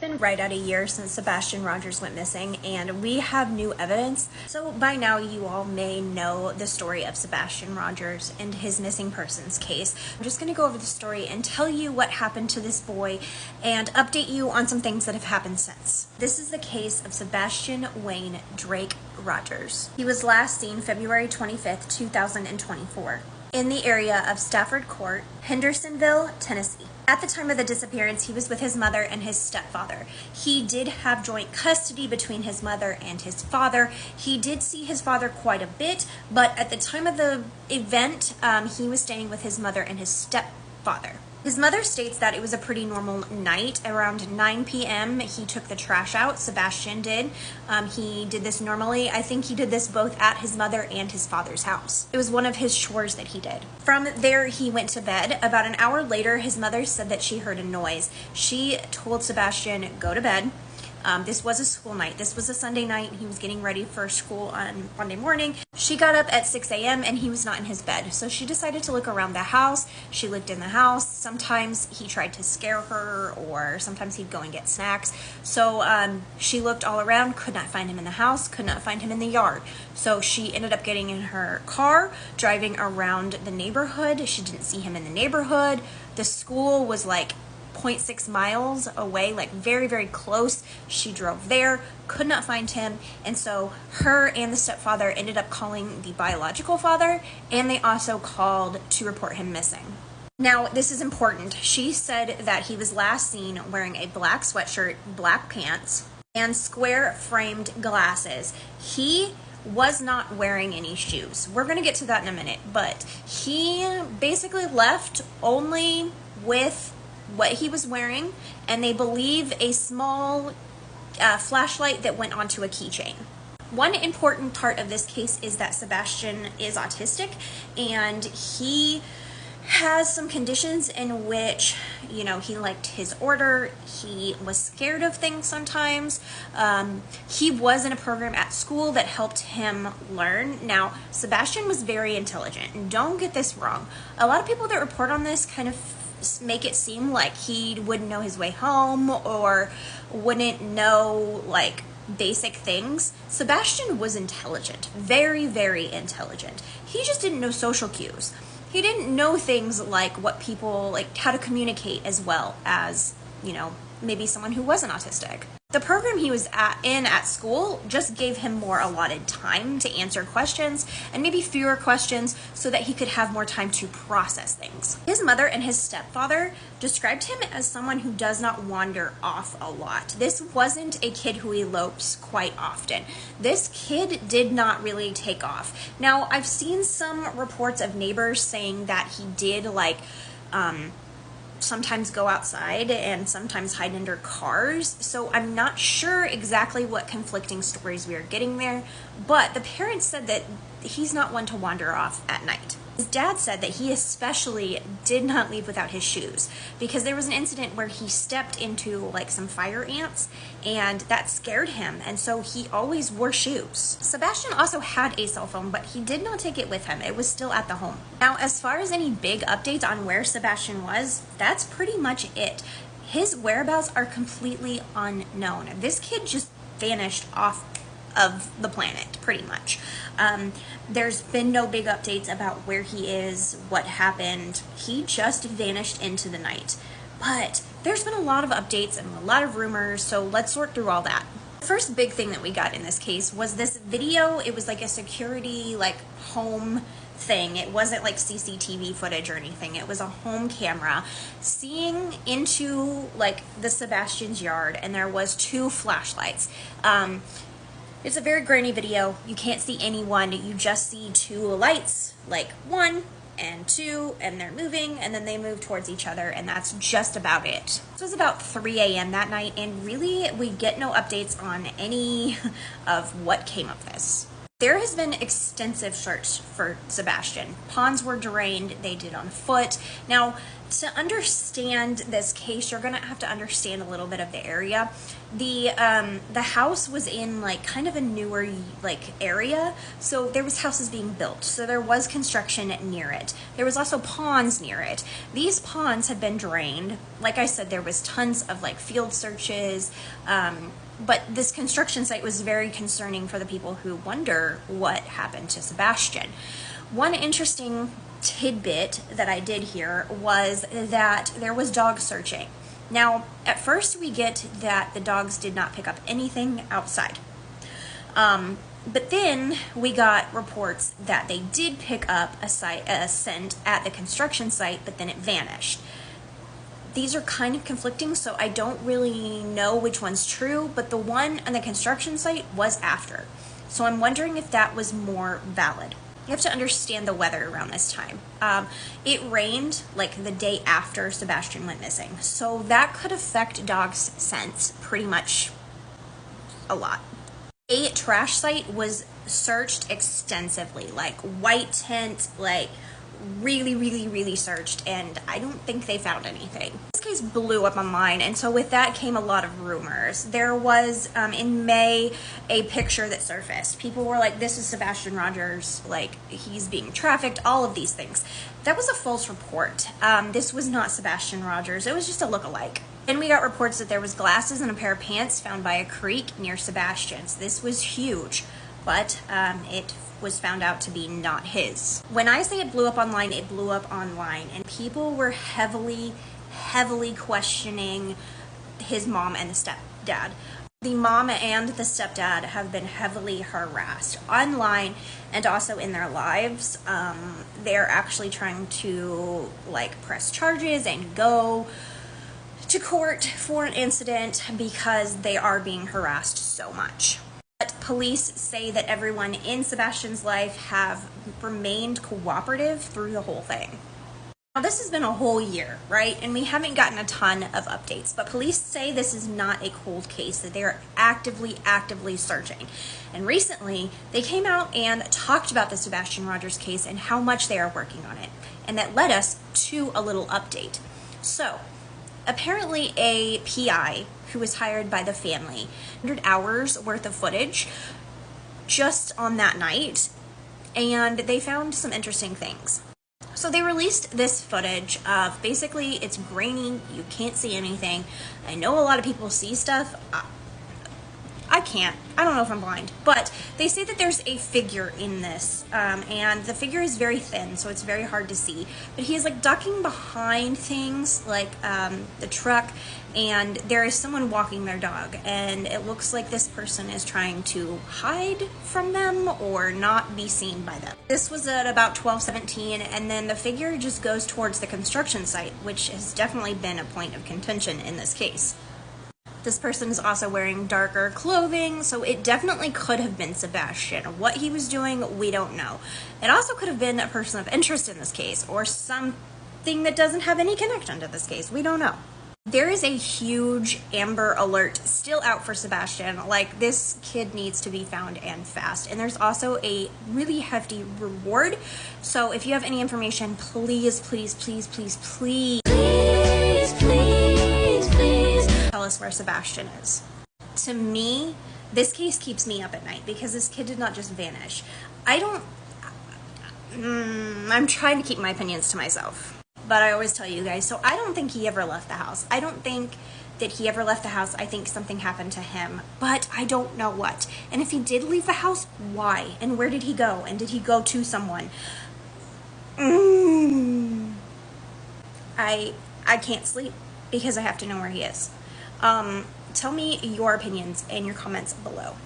It's been right at a year since Sebastian Rogers went missing, and we have new evidence. So by now you all may know the story of Sebastian Rogers and his missing persons case. I'm just going to go over the story and tell you what happened to this boy and update you on some things that have happened since. This is the case of Sebastian Wayne Drake Rogers. He was last seen February 25th, 2024 in the area of Stafford Court, Hendersonville, Tennessee. At the time of the disappearance, he was with his mother and his stepfather. He did have joint custody between his mother and his father. He did see his father quite a bit, but at the time of the event, he was staying with his mother and his stepfather. His mother states that it was a pretty normal night. Around 9 p.m., he took the trash out. Sebastian did. He did this normally. I think he did this both at his mother and his father's house. It was one of his chores that he did. From there, he went to bed. About an hour later, his mother said that she heard a noise. She told Sebastian, go to bed. This was a school night. This was a Sunday night. He was getting ready for school on Monday morning. She got up at 6 a.m. and he was not in his bed. So she decided to look around the house. She looked in the house. Sometimes he tried to scare her, or sometimes he'd go and get snacks. So she looked all around, could not find him in the house, could not find him in the yard. So she ended up getting in her car, driving around the neighborhood. She didn't see him in the neighborhood. The school was like 0.6 miles away, like very, very close. She drove there, could not find him, and so her and the stepfather ended up calling the biological father, and they also called to report him missing. Now, this is important. She said that he was last seen wearing a black sweatshirt, black pants, and square framed glasses. He was not wearing any shoes. We're going to get to that in a minute, but he basically left only with what he was wearing, and they believe a small flashlight that went onto a keychain. One important part of this case is that Sebastian is autistic, and he has some conditions in which, you know, he liked his order, he was scared of things sometimes. He was in a program at school that helped him learn. Now, Sebastian was very intelligent, and don't get this wrong. A lot of people that report on this kind of make it seem like he wouldn't know his way home or wouldn't know like basic things. Sebastian was intelligent, very, very intelligent. He just didn't know social cues. He didn't know things like what people, like how to communicate as well as, you know, maybe someone who wasn't autistic. The program he was at school just gave him more allotted time to answer questions, and maybe fewer questions, so that he could have more time to process things. His mother and his stepfather described him as someone who does not wander off a lot. This wasn't a kid who elopes quite often. This kid did not really take off. Now, I've seen some reports of neighbors saying that he did sometimes go outside and sometimes hide under cars. So I'm not sure exactly what conflicting stories we are getting there, but the parents said that he's not one to wander off at night. His dad said that he especially did not leave without his shoes, because there was an incident where he stepped into like some fire ants and that scared him, and so he always wore shoes. Sebastian also had a cell phone, but he did not take it with him. It was still at the home. Now, as far as any big updates on where Sebastian was, that's pretty much it. His whereabouts are completely unknown. This kid just vanished off of the planet, pretty much. There's been no big updates about where he is, what happened. He just vanished into the night. But there's been a lot of updates and a lot of rumors, so let's sort through all that. The first big thing that we got in this case was this video. It was like a security, like, home thing. It wasn't like CCTV footage or anything. It was a home camera seeing into like the Sebastian's yard, and there was two flashlights. It's a very grainy video. You can't see anyone. You just see two lights, like one and two, and they're moving, and then they move towards each other, and that's just about it. This was about 3 a.m. that night, and really we get no updates on any of what came of this. There has been extensive search for Sebastian. Ponds were drained, they did on foot. Now, To understand this case, you're gonna have to understand a little bit of the area. The house was in like kind of a newer like area, so there was houses being built, so there was construction near it. There was also ponds near it. These ponds had been drained. Like I said, there was tons of like field searches, but this construction site was very concerning for the people who wonder what happened to Sebastian. One interesting tidbit that I did hear was that there was dog searching. Now, at first we get that the dogs did not pick up anything outside. But then we got reports that they did pick up a scent at the construction site, but then it vanished. These are kind of conflicting, so I don't really know which one's true, but the one on the construction site was after. So I'm wondering if that was more valid. You have to understand the weather around this time. It rained like the day after Sebastian went missing, so that could affect dogs' scents pretty much a lot. A trash site was searched extensively, like white tent, like really searched, and I don't think they found anything. This case blew up online, and so with that came a lot of rumors. There was in May a picture that surfaced. People were like, this is Sebastian Rogers, like he's being trafficked, all of these things. That was a false report. This was not Sebastian Rogers. It was just a look-alike. Then we got reports that there was glasses and a pair of pants found by a creek near Sebastian's. This was huge, but it was found out to be not his. When I say it blew up online, it blew up online, and people were heavily questioning his mom and the stepdad. The mom and the stepdad have been heavily harassed online and also in their lives. They're actually trying to like press charges and go to court for an incident because they are being harassed so much. But police say that everyone in Sebastian's life have remained cooperative through the whole thing. Now, this has been a whole year, right? And we haven't gotten a ton of updates, but police say this is not a cold case, that they are actively searching. And recently, they came out and talked about the Sebastian Rogers case and how much they are working on it. And that led us to a little update. So, apparently a PI who was hired by the family, 100 hours worth of footage just on that night, and they found some interesting things. So they released this footage of basically it's grainy, you can't see anything. I know a lot of people see stuff. I can't. I don't know if I'm blind. But they say that there's a figure in this, and the figure is very thin, so it's very hard to see. But he is like ducking behind things like the truck, and there is someone walking their dog, and it looks like this person is trying to hide from them or not be seen by them. This was at about 12:17, and then the figure just goes towards the construction site, which has definitely been a point of contention in this case. This person is also wearing darker clothing, so it definitely could have been Sebastian. What he was doing, we don't know. It also could have been a person of interest in this case, or something that doesn't have any connection to this case. We don't know. There is a huge Amber Alert still out for Sebastian. Like, this kid needs to be found and fast. And there's also a really hefty reward. So if you have any information, please tell us where Sebastian is. To me, this case keeps me up at night because this kid did not just vanish. I'm trying to keep my opinions to myself, but I always tell you guys, so I don't think he ever left the house. I don't think that he ever left the house. I think something happened to him, but I don't know what. And if he did leave the house, why? And where did he go? And did he go to someone? I can't sleep because I have to know where he is. Tell me your opinions in your comments below.